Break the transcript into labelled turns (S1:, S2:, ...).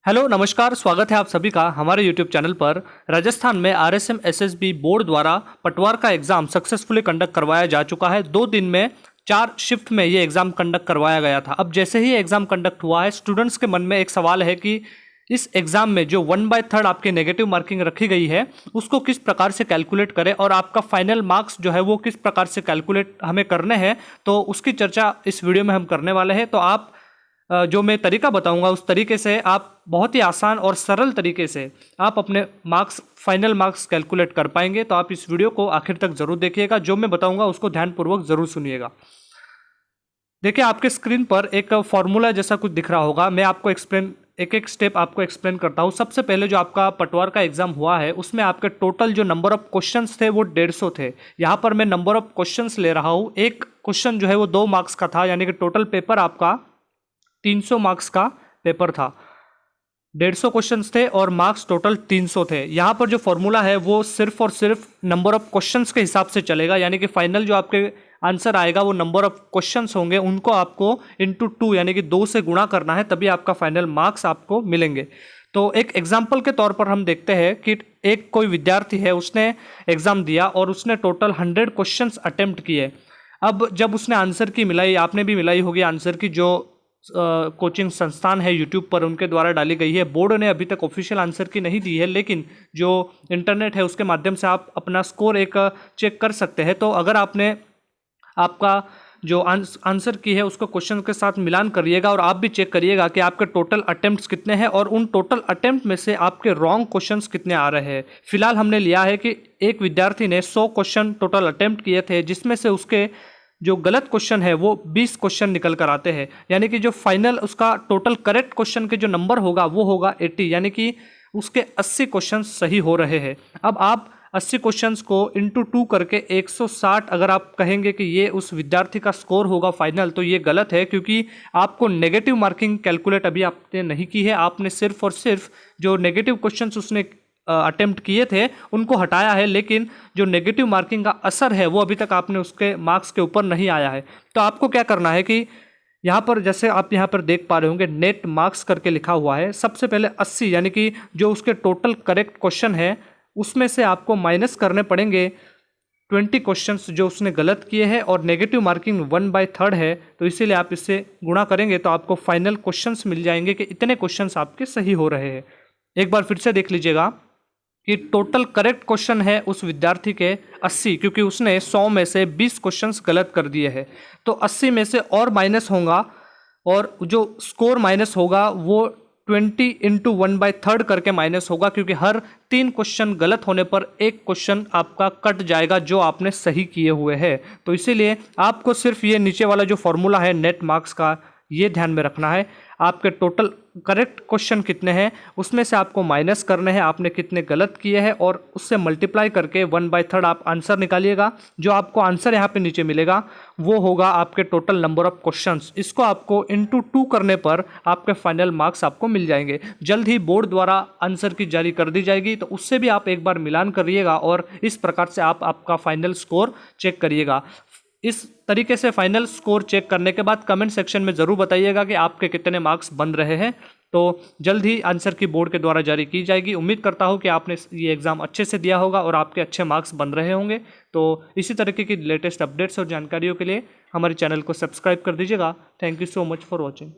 S1: Hello नमस्कार, स्वागत है आप सभी का हमारे यूट्यूब चैनल पर। राजस्थान में आरएसएम एसएसबी बोर्ड द्वारा पटवार का एग्ज़ाम सक्सेसफुली कंडक्ट करवाया जा चुका है। 2 दिन में 4 शिफ्ट में ये एग्ज़ाम कंडक्ट करवाया गया था। अब जैसे ही एग्ज़ाम कंडक्ट हुआ है, स्टूडेंट्स के मन में एक सवाल है कि इस एग्ज़ाम में जो 1/3 आपकी नेगेटिव मार्किंग रखी गई है उसको किस प्रकार से कैलकुलेट करें और आपका फाइनल मार्क्स जो है वो किस प्रकार से कैलकुलेट हमें करने हैं। तो उसकी चर्चा इस वीडियो में हम करने वाले हैं। तो आप जो मैं तरीका बताऊंगा उस तरीके से आप बहुत ही आसान और सरल तरीके से आप अपने मार्क्स फाइनल मार्क्स कैलकुलेट कर पाएंगे। तो आप इस वीडियो को आखिर तक जरूर देखिएगा, जो मैं बताऊंगा उसको ध्यानपूर्वक जरूर सुनिएगा। देखिए, आपके स्क्रीन पर एक फॉर्मूला जैसा कुछ दिख रहा होगा। मैं आपको एक स्टेप आपको एक्सप्लेन करता हूँ। सबसे पहले जो आपका पटवार का एग्जाम हुआ है उसमें आपके टोटल जो नंबर ऑफ क्वेश्चंस थे वो 150 थे। यहाँ पर मैं नंबर ऑफ क्वेश्चंस ले रहा हूँ। एक क्वेश्चन जो है वो 2 मार्क्स का था, यानी कि टोटल पेपर आपका 300 मार्क्स का पेपर था। 150 क्वेश्चंस थे और मार्क्स टोटल 300 थे। यहाँ पर जो फॉर्मूला है वो सिर्फ और सिर्फ नंबर ऑफ क्वेश्चंस के हिसाब से चलेगा, यानी कि फाइनल जो आपके आंसर आएगा वो नंबर ऑफ क्वेश्चंस होंगे, उनको आपको इंटू 2 यानी कि 2 से गुणा करना है, तभी आपका फाइनल मार्क्स आपको मिलेंगे। तो एक एग्जाम्पल के तौर पर हम देखते हैं कि एक कोई विद्यार्थी है, उसने एग्जाम दिया और उसने टोटल 100 क्वेश्चंस अटेम्प्ट किए। अब जब उसने आंसर की मिलाई, आपने भी मिलाई होगी आंसर की, जो कोचिंग संस्थान है यूट्यूब पर उनके द्वारा डाली गई है। बोर्ड ने अभी तक ऑफिशियल आंसर की नहीं दी है, लेकिन जो इंटरनेट है उसके माध्यम से आप अपना स्कोर एक चेक कर सकते हैं। तो अगर आपने आपका जो आंसर की है उसको क्वेश्चन के साथ मिलान करिएगा और आप भी चेक करिएगा कि आपके टोटल अटेम्प्ट्स कितने हैं और उन टोटल अटेम्प्ट में से आपके रॉन्ग क्वेश्चंस कितने आ रहे हैं। फिलहाल हमने लिया है कि एक विद्यार्थी ने 100 क्वेश्चन टोटल अटेम्प्ट किए थे, जिसमें से उसके जो गलत क्वेश्चन है वो 20 क्वेश्चन निकल कर आते हैं, यानी कि जो फाइनल उसका टोटल करेक्ट क्वेश्चन के जो नंबर होगा वो होगा 80, यानी कि उसके 80 क्वेश्चन सही हो रहे हैं। अब आप 80 क्वेश्चंस को इंटू 2 करके 160 अगर आप कहेंगे कि ये उस विद्यार्थी का स्कोर होगा फाइनल, तो ये गलत है, क्योंकि आपको नेगेटिव मार्किंग कैलकुलेट अभी आपने नहीं की है। आपने सिर्फ और सिर्फ जो नेगेटिव क्वेश्चंस उसने अटेम्प्ट किए थे उनको हटाया है, लेकिन जो नेगेटिव मार्किंग का असर है वो अभी तक आपने उसके मार्क्स के ऊपर नहीं आया है। तो आपको क्या करना है कि यहाँ पर जैसे आप यहाँ पर देख पा रहे होंगे नेट मार्क्स करके लिखा हुआ है। सबसे पहले 80 यानी कि जो उसके टोटल करेक्ट क्वेश्चन है उसमें से आपको माइनस करने पड़ेंगे 20 क्वेश्चंस जो उसने गलत किए हैं, और नेगेटिव मार्किंग 1/3 है, तो इसीलिए आप इससे गुणा करेंगे तो आपको फाइनल क्वेश्चंस मिल जाएंगे कि इतने क्वेश्चंस आपके सही हो रहे हैं। एक बार फिर से देख लीजिएगा कि टोटल करेक्ट क्वेश्चन है उस विद्यार्थी के 80, क्योंकि उसने 100 में से 20 क्वेश्चंस गलत कर दिए हैं। तो 80 में से और माइनस होगा और जो स्कोर माइनस होगा वो 20 इंटू 1/3 करके माइनस होगा, क्योंकि हर 3 क्वेश्चन गलत होने पर एक क्वेश्चन आपका कट जाएगा जो आपने सही किए हुए हैं। तो इसीलिए आपको सिर्फ ये नीचे वाला जो फॉर्मूला है नेट मार्क्स का, ये ध्यान में रखना है। आपके टोटल करेक्ट क्वेश्चन कितने हैं उसमें से आपको माइनस करने हैं आपने कितने गलत किए हैं, और उससे मल्टीप्लाई करके 1/3 आप आंसर निकालिएगा। जो आपको आंसर यहाँ पे नीचे मिलेगा वो होगा आपके टोटल नंबर ऑफ क्वेश्चंस। इसको आपको इंटू 2 करने पर आपके फाइनल मार्क्स आपको मिल जाएंगे। जल्द ही बोर्ड द्वारा आंसर की जारी कर दी जाएगी, तो उससे भी आप एक बार मिलान करिएगा और इस प्रकार से आप आपका फाइनल स्कोर चेक करिएगा। इस तरीके से फाइनल स्कोर चेक करने के बाद कमेंट सेक्शन में ज़रूर बताइएगा कि आपके कितने मार्क्स बन रहे हैं। तो जल्द ही आंसर की बोर्ड के द्वारा जारी की जाएगी। उम्मीद करता हूँ कि आपने ये एग्ज़ाम अच्छे से दिया होगा और आपके अच्छे मार्क्स बन रहे होंगे। तो इसी तरीके की लेटेस्ट अपडेट्स और जानकारियों के लिए हमारे चैनल को सब्सक्राइब कर दीजिएगा। Thank you so much for watching.